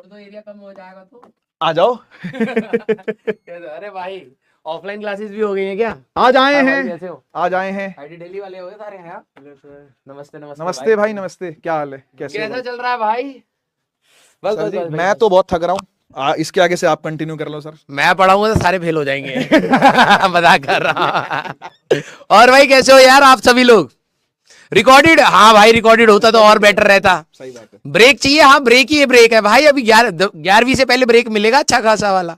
छोड़ दो, एरिया कम हो जाएगा तो आ जाओ। अरे भाई ऑफलाइन क्लासेस भी हो गई हैं क्या? आज आए हाँ भाई, हैं, कैसे हो? आज आए हैं। आईटी डेली वाले हो गए सारे हैं? नमस्ते नमस्ते नमस्ते भाई, नमस्ते। क्या हाल है, कैसे हो कैसा भाई? चल रहा है भाई? बस सर बस जी, बस मैं तो बहुत थक रहा हूँ। इसके आगे से आप कंटिन्यू कर लो सर। मैं पढ़ाऊंगा तो सारे फेल हो जाएंगे। मजाक कर रहा हूँ। और भाई कैसे हो यार आप सभी लोग? रिकॉर्डेड? हाँ भाई रिकॉर्डेड होता तो और बेटर रहता। सही बात है। ब्रेक चाहिए? हाँ ब्रेक ही है, ब्रेक है भाई। अभी 11वीं से पहले ब्रेक मिलेगा अच्छा खासा वाला।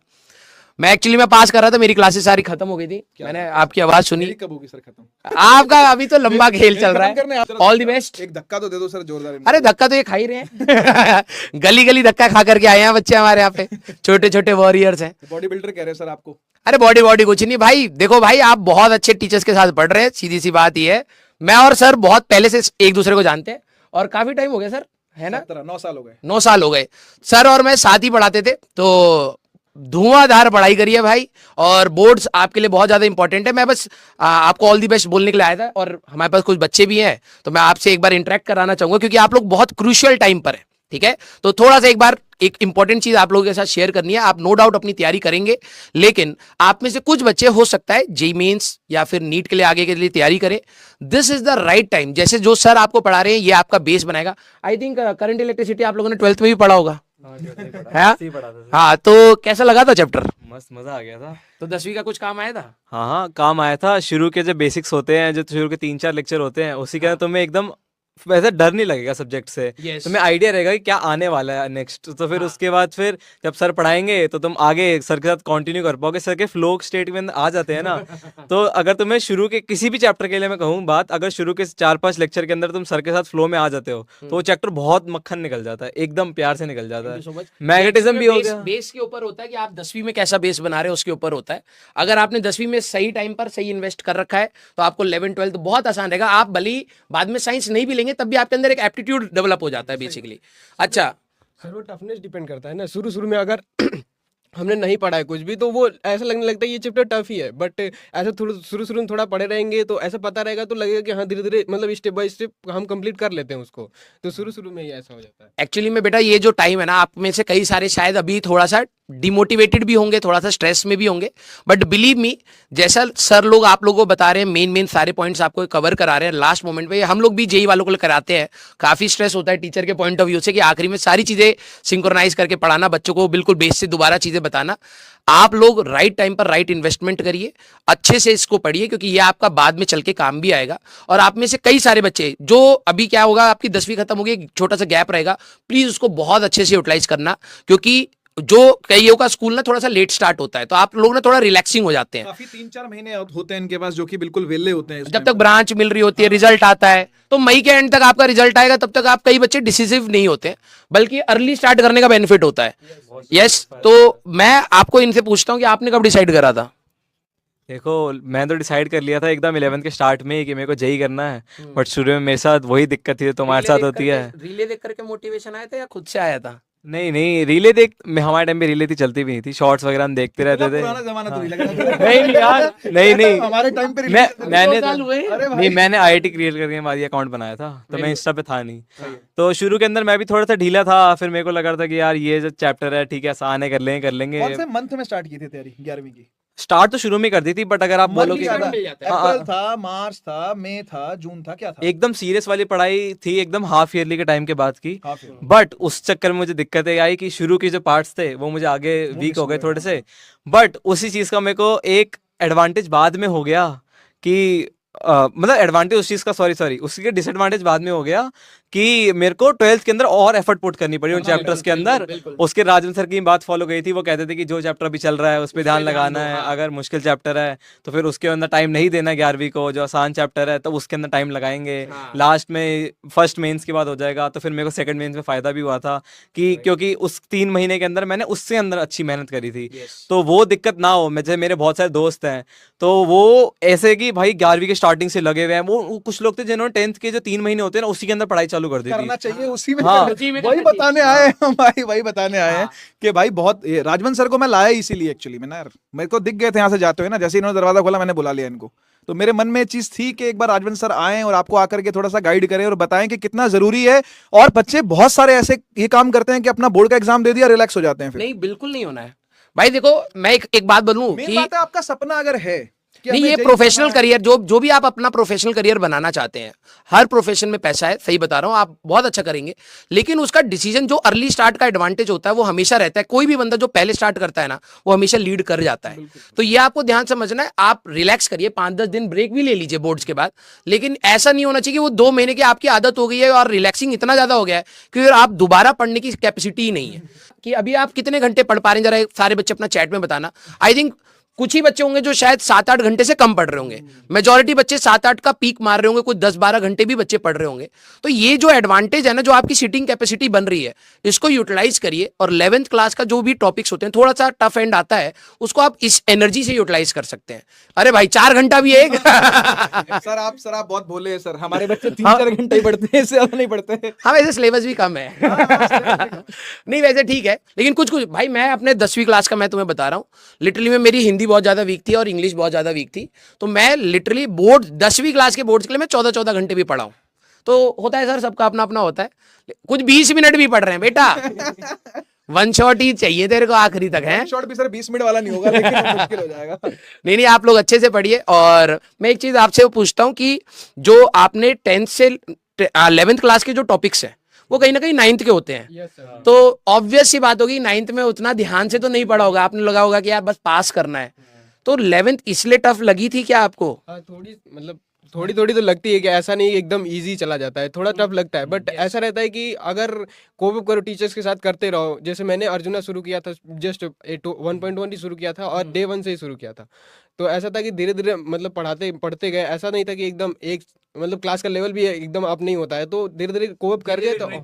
मैं पास कर रहा था, मेरी क्लासेस सारी खत्म हो गई थी। मैंने आपकी आवाज सुनी। मेरी कब होगी सर खत्म? आपका अभी तो लंबा खेल चल रहा है। All the best. एक धक्का तो दे दो सर, जोरदार। अरे धक्का तो ये खा ही रहे हैं। गली गली धक्का खा करके आए हैं बच्चे हमारे यहाँ पे, छोटे छोटे वॉरियर्स हैं। बॉडी बिल्डर कह रहे हैं सर आपको। अरे बॉडी बॉडी कुछ नहीं भाई। देखो भाई आप बहुत अच्छे टीचर्स के साथ पढ़ रहे हैं, सीधी सी बात ये है। मैं और सर बहुत पहले से एक दूसरे को जानते हैं और काफी टाइम हो गया सर, है ना? 9 साल हो गए। 9 साल हो गए। सर और मैं साथ ही पढ़ाते थे, तो धुआंधार पढ़ाई करी है भाई। और बोर्ड्स आपके लिए बहुत ज्यादा इंपॉर्टेंट है। मैं बस आपको ऑल दी बेस्ट बोलने के लिए आया था, और हमारे पास कुछ बच्चे भी हैं, तो मैं आपसे एक बार इंटरेक्ट कराना चाहूंगा क्योंकि आप लोग बहुत क्रूशियल टाइम पर है। ठीक है, तो थोड़ा सा एक बार एक इंपॉर्टेंट चीज आप लोगों के साथ शेयर करनी है। आप नो डाउट अपनी तैयारी करेंगे, लेकिन आप में से कुछ बच्चे हो सकता है जेई मेंस या फिर नीट के लिए आगे के लिए तैयारी करें। This is the right time. जैसे जो सर आपको पढ़ा रहे हैं ये आपका बेस बनाएगा। आई थिंक करंट इलेक्ट्रिसिटी आप लोगों ने 12th में भी पढ़ा होगा। हाँ, तो कैसा लगा था चैप्टर? मस्त, मजा आ गया था। तो 10वीं का कुछ काम आया था? हाँ हाँ, काम आया था। शुरू के जो बेसिक्स होते हैं, जो शुरू के 3-4 लेक्चर होते हैं, उसी के अंदर तुम्हें एकदम वैसे डर नहीं लगेगा सब्जेक्ट से। Yes. तुम्हें आइडिया रहेगा कि क्या आने वाला है नेक्स्ट। तो फिर उसके बाद फिर जब सर पढ़ाएंगे तो तुम आगे सर के साथ कंटिन्यू कर पाओगे। सर के फ्लो स्टेट में आ जाते हैं ना। तो अगर तुम्हें शुरू के किसी भी चैप्टर के लिए मैं कहूँ बात, अगर शुरू के 4-5 लेक्चर के अंदर तुम सर के साथ फ्लो में आ जाते हो तो वो चैप्टर बहुत मक्खन निकल जाता है, एकदम प्यार से निकल जाता है। मैग्नेटिज्म भी हो गया। बेस के ऊपर होता है कि आप 10वीं में कैसा बेस बना रहे हो, उसके ऊपर होता है। अगर आपने 10वीं में सही टाइम पर सही इन्वेस्ट कर रखा है तो आपको 11th-12th बहुत आसान रहेगा। आप भले ही बाद में साइंस नहीं भी लेंगे तब भी आपके अंदर एक एप्टीट्यूड डेवलप हो जाता है बेसिकली। अच्छा, सर वो टफनेस डिपेंड करता है ना। शुरू शुरू में अगर हमने नहीं पढ़ा है कुछ भी तो वो ऐसा लगने लगता है ये चैप्टर टफ ही है, बट ऐसा थोड़ा शुरू शुरू में थोड़ा पढ़े रहेंगे तो ऐसा पता रहेगा तो लगेगा कि हाँ धीरे धीरे मतलब स्टेप बाय स्टेप हम कंप्लीट कर लेते हैं उसको। तो शुरू शुरू में ही ऐसा हो जाता है। एक्चुअली में बेटा ये जो टाइम है ना, आप में से कई सारे शायद अभी थोड़ा सा डिमोटिवेटेड भी होंगे, थोड़ा सा स्ट्रेस में भी होंगे, बट बिलीव मी जैसा सर लोग आप लोगों को बता रहे हैं, मेन सारे पॉइंट्स आपको कवर करा रहे हैं लास्ट मोमेंट पे। हम लोग भी जेई वालों को कराते हैं। काफी स्ट्रेस होता है टीचर के पॉइंट ऑफ व्यू से कि आखिरी में सारी चीजें सिंक्रोनाइज करके पढ़ाना, बच्चों को बिल्कुल बेस से दोबारा चीजें बताना। आप लोग राइट टाइम पर राइट इन्वेस्टमेंट करिए, अच्छे से इसको पढ़िए क्योंकि ये आपका बाद में चल के काम भी आएगा। और आप में से कई सारे बच्चे जो अभी क्या होगा, आपकी 10वीं खत्म होगी, एक छोटा सा गैप रहेगा, प्लीज उसको बहुत अच्छे से यूटिलाइज करना क्योंकि जो कईयों का स्कूल ना थोड़ा सा लेट स्टार्ट होता है, तो आप लोग ना थोड़ा रिलैक्सिंग हो जाते हैं। काफी 3-4 महीने होते हैं इनके पास जो कि बिल्कुल वेले होते हैं। जब तक ब्रांच मिल रही होती है, रिजल्ट आता है, तो मई के एंड तक आपका रिजल्ट आएगा, तब तक आप कई बच्चे डिसिसिव नहीं होते, बल्कि अर्ली स्टार्ट करने का बेनिफिट होता है। यस, तो मैं आपको इनसे पूछता हूँ कि आपने कब डिसाइड करा था? देखो, मैं तो डिसाइड कर लिया था एकदम 11th के स्टार्ट में ही कि मेरे को जेई करना है, बट शुरू में मेरे साथ वही दिक्कत थी जो तुम्हारे साथ होती है। रीले देख करके मोटिवेशन आया था या खुद से आया था? नहीं नहीं, रीले देख, हमारे टाइम पे रीले थी, चलती भी नहीं थी, शॉर्ट्स वगैरह हम देखते रहते थे। पुराना जमाना तो नहीं लग नहीं नहीं यार, नहीं नहीं, हमारे टाइम पे मैंने साल हुए? नहीं, मैंने आईआईटी क्रिएट करके हमारी अकाउंट बनाया था, तो मैं इंस्टा पे था नहीं। तो शुरू के अंदर मैं भी थोड़ा सा ढीला था, फिर मेरे को लगा था कि यार ये जो चैप्टर है ठीक है, आसान है, कर लेंगे। कौन से मंथ में स्टार्ट की थी तैयारी 11वीं की? स्टार्ट तो शुरू में कर दी थी, बट अगर आप बोलो कि अप्रैल था, मार्च था, मई था, जून था, क्या था? एकदम सीरियस वाली पढ़ाई थी एकदम हाफ ईयरली के टाइम के बाद की। हाँ, फिर बट उस चक्कर में मुझे दिक्कतें आई कि शुरू के जो पार्ट्स थे वो मुझे आगे वीक हो गए थोड़े से। बट उसी चीज़ का मेरे को एक एडवांटेज बाद में हो गया कि मतलब एडवांटेज उस चीज़ का, सॉरी उसी के डिसएडवांटेज बाद में हो गया कि मेरे को 12th के अंदर और एफर्ट पुट करनी पड़ी उन चैप्टर्स के अंदर। उसके राजन सर की बात फॉलो गई थी, वो कहते थे कि जो चैप्टर अभी चल रहा है उस पर ध्यान लगाना है, अगर मुश्किल चैप्टर है तो फिर उसके अंदर टाइम नहीं देना 11वीं को, जो आसान चैप्टर है तो उसके अंदर टाइम लगाएंगे। लास्ट में फर्स्ट मेंस के बाद हो जाएगा, तो फिर मेरे को सेकंड मेंस में फ़ायदा भी हुआ था कि क्योंकि उस 3 महीने के अंदर मैंने उससे अंदर अच्छी मेहनत करी थी, तो वो दिक्कत ना हो। जैसे मेरे बहुत सारे दोस्त हैं तो वो ऐसे कि भाई 11वीं के स्टार्टिंग से लगे हुए हैं, वो कुछ लोग थे जिन्होंने 10th के जो 3 महीने होते हैं ना उसी के अंदर पढ़ाई चालू कर दी थी। करना चाहिए उसी में। हाँ, वही बताने आए हैं भाई, वही बताने आए हैं कि भाई बहुत राजवंत सर को मैं लाया इसीलिए एक्चुअली में ना यार, मेरे को दिख गए थे यहाँ से जाते हुए ना, जैसे इन्होंने दरवाजा खोला मैंने बुला लिया इनको। तो मेरे मन में ये चीज थी कि एक बार राजवंत सर आएं और आपको आकर के थोड़ा सा गाइड करें और बताएं कि कितना जरूरी है। और बच्चे बहुत सारे ऐसे ये काम करते हैं कि अपना बोर्ड का एग्जाम दे दिया, रिलैक्स हो जाते हैं फिर। नहीं, बिल्कुल नहीं होना है भाई। देखो मैं एक बात बोलूं मेन कि बात है, आपका सपना अगर है कि नहीं, हमें ये JEE प्रोफेशनल करना है, करियर जो भी आप अपना प्रोफेशनल करियर बनाना चाहते हैं, हर प्रोफेशन में पैसा है, सही बता रहा हूं, आप बहुत अच्छा करेंगे। लेकिन उसका डिसीजन जो अर्ली स्टार्ट का एडवांटेज होता है वो हमेशा रहता है। कोई भी बंदा जो पहले स्टार्ट करता है ना, वो हमेशा लीड कर जाता है। तो ये आपको ध्यान समझना है। आप रिलैक्स करिए, 5-10 दिन ब्रेक भी ले लीजिए बोर्ड्स के बाद, लेकिन ऐसा नहीं होना चाहिए कि वो 2 महीने की आपकी आदत हो गई है और रिलैक्सिंग इतना ज्यादा हो गया है कि फिर आप दोबारा पढ़ने की कैपेसिटी ही नहीं है। कि अभी आप कितने घंटे पढ़ पा रहे हैं, जरा सारे बच्चे अपना चैट में बताना। आई थिंक कुछ ही बच्चे होंगे जो शायद 7-8 घंटे से कम पढ़ रहे होंगे। मेजॉरिटी बच्चे 7-8 का पीक मार रहे होंगे, कुछ 10-12 घंटे भी बच्चे पढ़ रहे होंगे। तो ये जो एडवांटेज है ना, जो आपकी सीटिंग कैपेसिटी बन रही है, इसको यूटिलाइज करिए। और 11th क्लास का जो भी टॉपिक्स होते हैं, थोड़ा सा टफ एंड आता है, उसको आप इस एनर्जी से यूटिलाइज कर सकते हैं। अरे भाई 4 घंटा भी है। सर आप बहुत बोले हैं सर, हमारे बच्चे 3-4 घंटे ही पढ़ते हैं, इससे ज्यादा नहीं पढ़ते हैं। हाँ, वैसे सिलेबस भी कम है। नहीं, वैसे ठीक है, लेकिन कुछ कुछ भाई, मैं अपने 10वीं क्लास का मैं तुम्हें बता रहा हूँ, लिटरली में मेरी हिंदी बहुत ज्यादा वीक थी और इंग्लिश बहुत ज्यादा वीक थी। तो मैं लिटरली बोर्ड 10वीं क्लास के बोर्ड्स के लिए मैं 14-14 घंटे भी पढ़ा हूँ। तो होता है सर, सबका अपना अपना होता है। कुछ 20 मिनट भी पढ़ रहे हैं बेटा। 1 शॉट ही चाहिए तेरे को आखिरी तक है। शॉर्ट भी सर 20 मिनट वाला नहीं होगा, लेकिन मुश्किल हो जाएगा। नहीं, आप लोग अच्छे से पढ़िए। और मैं एक चीज आपसे पूछता हूँ कि जो आपने 10th से 11th क्लास के जो टॉपिक्स हैं, वो कहीं ना कहीं 9th के होते हैं। Yes sir. तो ऑब्वियस सी बात होगी, 9th में उतना ध्यान से तो नहीं पढ़ा होगा, आपने लगा होगा कि यार बस पास करना है। तो 11th इसलिए टफ लगी थी क्या आपको? हाँ, थोड़ी मतलब थोड़ी थोड़ी तो लगती है कि ऐसा नहीं एकदम इजी चला जाता है, थोड़ा टफ लगता है। बट ऐसा रहता है कि अगर कोप अप करो, टीचर्स के साथ करते रहो। जैसे मैंने अर्जुना शुरू किया था, जस्ट 1.1 ही शुरू किया था और डे 1 से ही शुरू किया था। तो ऐसा था कि धीरे धीरे मतलब पढ़ते गए। ऐसा नहीं था कि एकदम एक मतलब क्लास का लेवल भी एकदम अप नहीं होता है, तो धीरे धीरे कोप अप कर गए तो हाँ,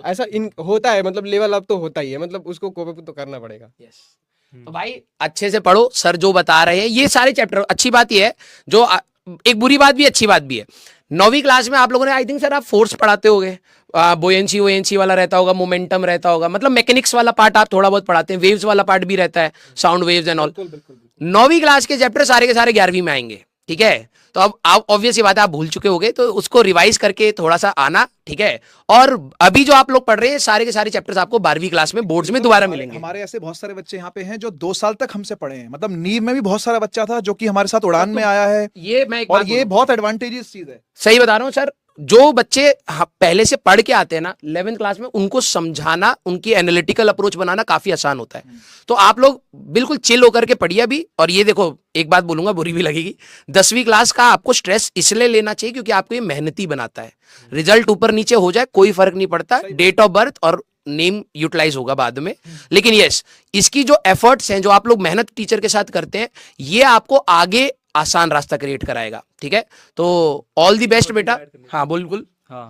ऐसा होता है। मतलब लेवल अप तो होता ही है, मतलब उसको कोप अप तो करना पड़ेगा। तो भाई अच्छे से पढ़ो, सर जो बता रहे हैं ये सारे चैप्टर। अच्छी बात ये है, जो एक बुरी बात भी अच्छी बात भी है, 9वीं क्लास में आप लोगों ने, आई थिंक सर आप फोर्स पढ़ाते होगे, बोयेंसी वाला रहता होगा, मोमेंटम रहता होगा, मतलब मैकेनिक्स वाला पार्ट आप थोड़ा बहुत पढ़ाते हैं, वेव्स वाला पार्ट भी रहता है, साउंड वेव्स एंड ऑल। 9वीं क्लास के चैप्टर सारे के सारे 11वीं में आएंगे, ठीक है? तो अब आप ऑब्वियस ये बात है, आप भूल चुके होगे, तो उसको रिवाइज करके थोड़ा सा आना, ठीक है? और अभी जो आप लोग पढ़ रहे हैं सारे के सारे चैप्टर्स आपको 12वीं क्लास में बोर्ड्स में दोबारा मिलेंगे। हमारे ऐसे बहुत सारे बच्चे यहाँ पे हैं जो 2 साल तक हमसे पढ़े हैं। मतलब नीव में भी बहुत सारा बच्चा था जो कि हमारे साथ उड़ान में आया है, ये मैं एक और बात ये बोलूं, बहुत एडवांटेजेस चीज है। सही बता रहा हूँ सर, जो बच्चे पहले से पढ़ के आते हैं ना 11th क्लास में, उनको समझाना, उनकी एनालिटिकल अप्रोच बनाना काफी आसान होता है। तो आप लोग बिल्कुल चिल होकर के पढ़िए अभी। और ये देखो, एक बात बोलूंगा, बुरी भी लगेगी, 10वीं क्लास का आपको स्ट्रेस इसलिए लेना चाहिए क्योंकि आपको ये मेहनती बनाता है। रिजल्ट ऊपर नीचे हो जाए कोई फर्क नहीं पड़ता, डेट ऑफ बर्थ और नेम यूटिलाइज होगा बाद में। लेकिन यस, इसकी जो एफर्ट्स हैं, जो आप लोग मेहनत टीचर के साथ करते हैं, ये आपको आगे आसान रास्ता क्रिएट कराएगा, ठीक है? तो ऑल दी बेस्ट बेटा। हाँ बिल्कुल। हाँ,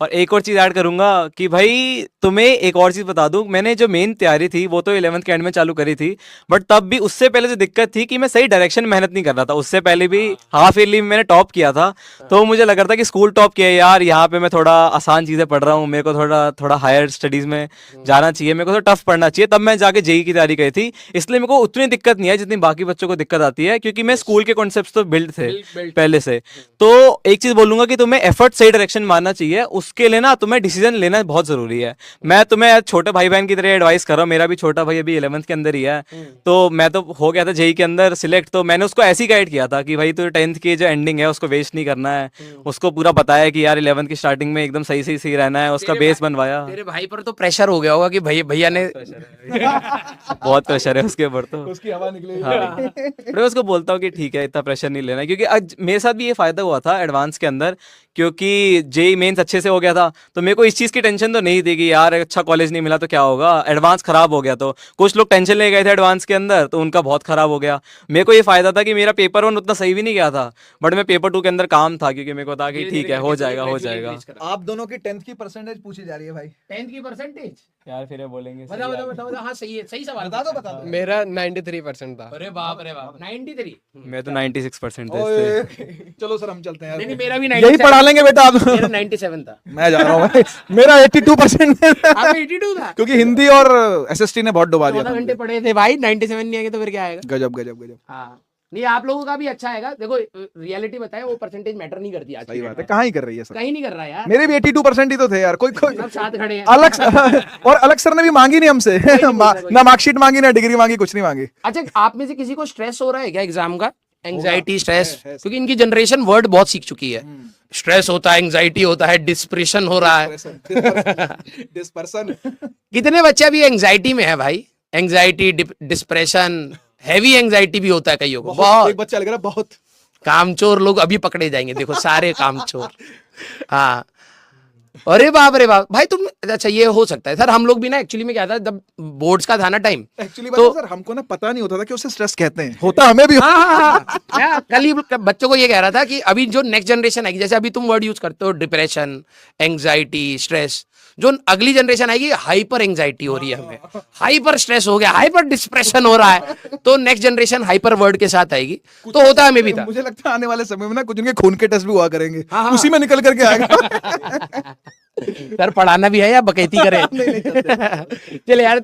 और एक और चीज़ ऐड करूंगा कि भाई तुम्हें एक और चीज़ बता दूं, मैंने जो मेन तैयारी थी वो तो 11th के एंड में चालू करी थी, बट तब भी उससे पहले जो दिक्कत थी कि मैं सही डायरेक्शन मेहनत नहीं कर रहा था। उससे पहले भी हाफ ईयरली में मैंने टॉप किया था, तो मुझे लग रहा था कि स्कूल टॉप किया यार, यहाँ पे मैं थोड़ा आसान चीज़ें पढ़ रहा हूँ, मेरे को थोड़ा हायर स्टडीज़ में जाना चाहिए, मेरे को थोड़ा टफ पढ़ना चाहिए। तब मैं जाके जेई की तैयारी करी थी, इसलिए मेरे को उतनी दिक्कत नहीं है जितनी बाकी बच्चों को दिक्कत आती है, क्योंकि मैं स्कूल के कॉन्सेप्ट तो बिल्ड थे पहले से। तो एक चीज़ बोलूंगा कि तुम्हें एफर्ट सही डायरेक्शन मारना चाहिए, उसके लिए ना तुम्हें डिसीजन लेना बहुत जरूरी है। मैं तुम्हें छोटे भाई बहन की तरह एडवाइस कर रहा हूँ, मेरा भी छोटा भाई अभी 11th के अंदर ही है, तो मैं तो हो गया था जेई के अंदर सिलेक्ट, तो मैंने उसको ऐसी गाइड किया था कि भाई तो 10th की जो एंडिंग है उसको वेस्ट नहीं करना है, उसको पूरा बताया कि यार 11th की स्टार्टिंग में एकदम सही रहना है, उसका बेस बनवाया। तेरे भाई पर तो प्रेशर हो गया होगा कि भैया ने बहुत प्रेशर है उसके ऊपर, तो उसकी हवा निकली। हाँ, मैं उसको बोलता हूँ कि ठीक है, इतना प्रेशर नहीं लेना, क्योंकि आज मेरे साथ भी ये फायदा हुआ था एडवांस के अंदर, क्योंकि जेई मेंस अच्छे से हो गया था, तो मेरे को इस चीज़ की टेंशन तो नहीं थी कि यार अच्छा कॉलेज नहीं मिला तो क्या होगा, एडवांस खराब हो गया। तो कुछ लोग टेंशन ले गए थे एडवांस के अंदर, तो उनका बहुत खराब हो गया। मेरे को ये फायदा था कि मेरा पेपर 1 उतना सही भी नहीं गया था, बट मैं पेपर 2 के अंदर काम था, क्योंकि मेरे को था कि ठीक है हो जाएगा। आप दोनों की 10th की परसेंटेज पूछी जा रही है भाई। 10th की परसेंटेज यार फिर ये बोलेंगे बताओ। हाँ सही है, सही सवाल बता दो। मेरा 93% था। अरे बाप 93। मैं तो 96% थे। चलो सर हम चलते हैं। नहीं मेरा भी यही पढ़ा लेंगे बेटा आप। मेरा 97 था। मैं जा रहा हूँ भाई, मेरा 82% आपका 82 था? क्योंकि हिंदी और एसएसटी ने बहुत डुबा दिया 14 था। घंटे पढ़े थे भाई, 97 नहीं आएगा तो फिर क्या आएगा? गजब। हाँ नहीं आप लोगों का भी अच्छा आएगा। देखो रियलिटी बताए, वो परसेंटेज मैटर नहीं करती आज सही की बात है, डेट में। कहाँ ही कर रही है सर। कहीं नहीं कर रहा है यार, मेरे भी 82% ही तो थे यार, कोई कोई सब साथ खड़े हैं। अलग और अलग सर ने भी मांगी नहीं हमसे ना मार्कशीट मांगी ना डिग्री मांगी, कुछ नहीं मांगी। अच्छा, आप में से किसी को स्ट्रेस हो रहा है क्या एग्जाम का? Anxiety, stress? है। क्योंकि इनकी जनरेशन वर्ड बहुत सीख चुकी है। स्ट्रेस होता है, एंजाइटी होता है, डिस्प्रेशन हो रहा है। डिस्पर्सन कितने बच्चे अभी एंजाइटी में है भाई? एंजाइटी, डिस्प्रेशन, हैवी एंजाइटी भी होता है कईयों को। एक बहुत बच्चा लग रहा है बहुत। कामचोर लोग अभी पकड़े जाएंगे, देखो सारे कामचोर। हाँ, अरे बाप रे बाप भाई तुम, अच्छा ये हो सकता है सर। हम लोग भी ना एक्चुअली में क्या था, जब बोर्ड्स का था ना टाइम, एक्चुअली तो सर हमको ना पता नहीं होता था कि उसे स्ट्रेस कहते हैं, होता हमें भी। हाँ हाँ हाँ, मैं कल ही बच्चों को ये कह रहा था कि अभी जो नेक्स्ट जनरेशन आएगी, जैसे अभी तुम वर्ड यूज करते हो डिप्रेशन, एंजाइटी, स्ट्रेस, जो अगली जनरेशन आएगी हाइपर एंजाइटी हो रही है हमें, हाइपर स्ट्रेस हो गया, हाइपर डिप्रेशन हो रहा है, तो नेक्स्ट जनरेशन हाइपर वर्ड के साथ आएगी। तो होता है हमें भी था। मुझे लगता है आने वाले समय में ना कुछ उनके खून के टेस्ट भी हुआ करेंगे, हाँ, हाँ। उसी में निकल करके आएगा। सर पढ़ाना भी है या बकैती करें? चले यार,